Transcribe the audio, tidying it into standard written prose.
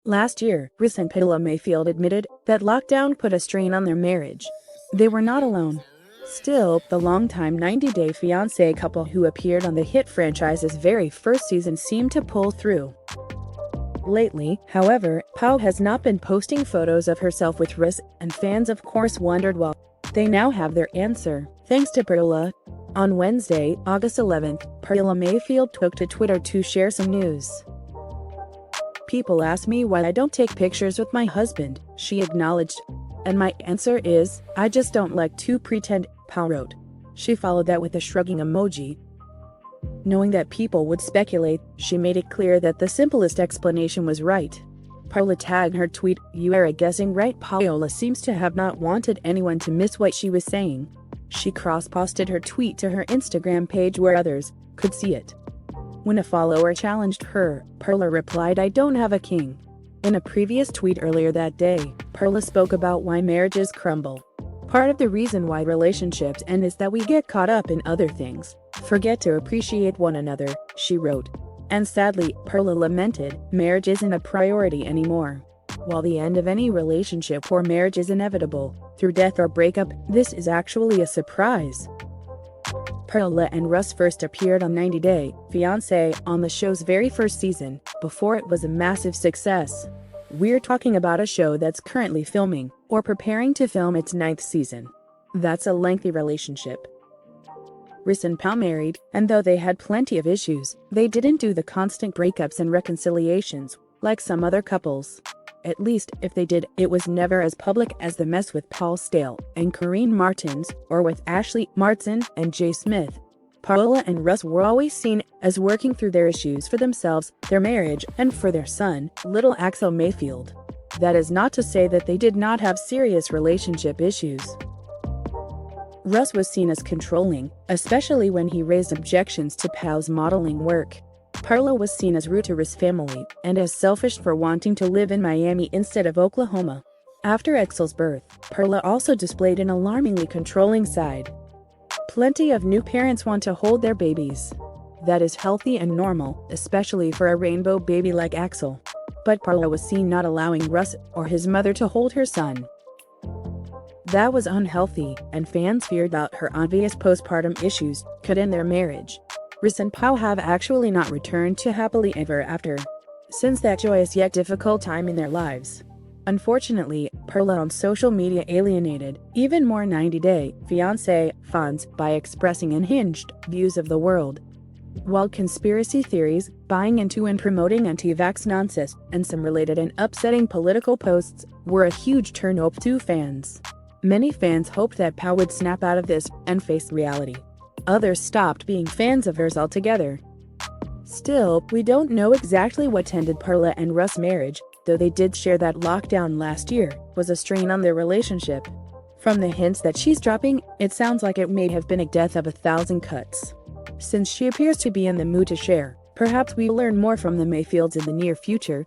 Last year, Russ and Paola Mayfield admitted that lockdown put a strain on their marriage. They were not alone. Still, the longtime 90-day fiancé couple who appeared on the hit franchise's very first season seemed to pull through. Lately, however, Pao has not been posting photos of herself with Russ, and fans of course wondered why. They now have their answer, thanks to Paola. On Wednesday, August 11th, Paola Mayfield took to Twitter to share some news. "People ask me why I don't take pictures with my husband," she acknowledged. "And my answer is, I just don't like to pretend," Pao wrote. She followed that with a shrugging emoji. Knowing that people would speculate, she made it clear that the simplest explanation was right. Paola tagged her tweet, "You are guessing right." Paola seems to have not wanted anyone to miss what she was saying. She cross-posted her tweet to her Instagram page where others could see it. When a follower challenged her, Paola replied, "I don't have a king." In a previous tweet earlier that day, Paola spoke about why marriages crumble. "Part of the reason why relationships end is that we get caught up in other things, forget to appreciate one another," she wrote. And sadly, Paola lamented, marriage isn't a priority anymore. While the end of any relationship or marriage is inevitable, through death or breakup, this is actually a surprise. Paola and Russ first appeared on 90 Day Fiancé on the show's very first season, before it was a massive success. We're talking about a show that's currently filming, or preparing to film its 9th season. That's a lengthy relationship. Russ and Pao married, and though they had plenty of issues, they didn't do the constant breakups and reconciliations, like some other couples. At least, if they did, it was never as public as the mess with Paul Stale and Corinne Martins, or with Ashley Martin and Jay Smith. Paola and Russ were always seen as working through their issues for themselves, their marriage, and for their son, little Axel Mayfield. That is not to say that they did not have serious relationship issues. Russ was seen as controlling, especially when he raised objections to Pao's modeling work. Paola was seen as rude to Russ' family, and as selfish for wanting to live in Miami instead of Oklahoma. After Axel's birth, Paola also displayed an alarmingly controlling side. Plenty of new parents want to hold their babies. That is healthy and normal, especially for a rainbow baby like Axel. But Paola was seen not allowing Russ or his mother to hold her son. That was unhealthy, and fans feared that her obvious postpartum issues could end their marriage. Russ and Pao have actually not returned to happily ever after since that joyous yet difficult time in their lives. Unfortunately, Paola on social media alienated even more 90 Day Fiancé fans by expressing unhinged views of the world. While conspiracy theories, buying into and promoting anti-vax nonsense, and some related and upsetting political posts were a huge turn-off to fans. Many fans hoped that Pao would snap out of this and face reality. Others stopped being fans of hers altogether. Still, we don't know exactly what ended Paola and Russ' marriage, though they did share that lockdown last year was a strain on their relationship. From the hints that she's dropping, it sounds like it may have been a death of 1,000 cuts. Since she appears to be in the mood to share, perhaps we'll learn more from the Mayfields in the near future.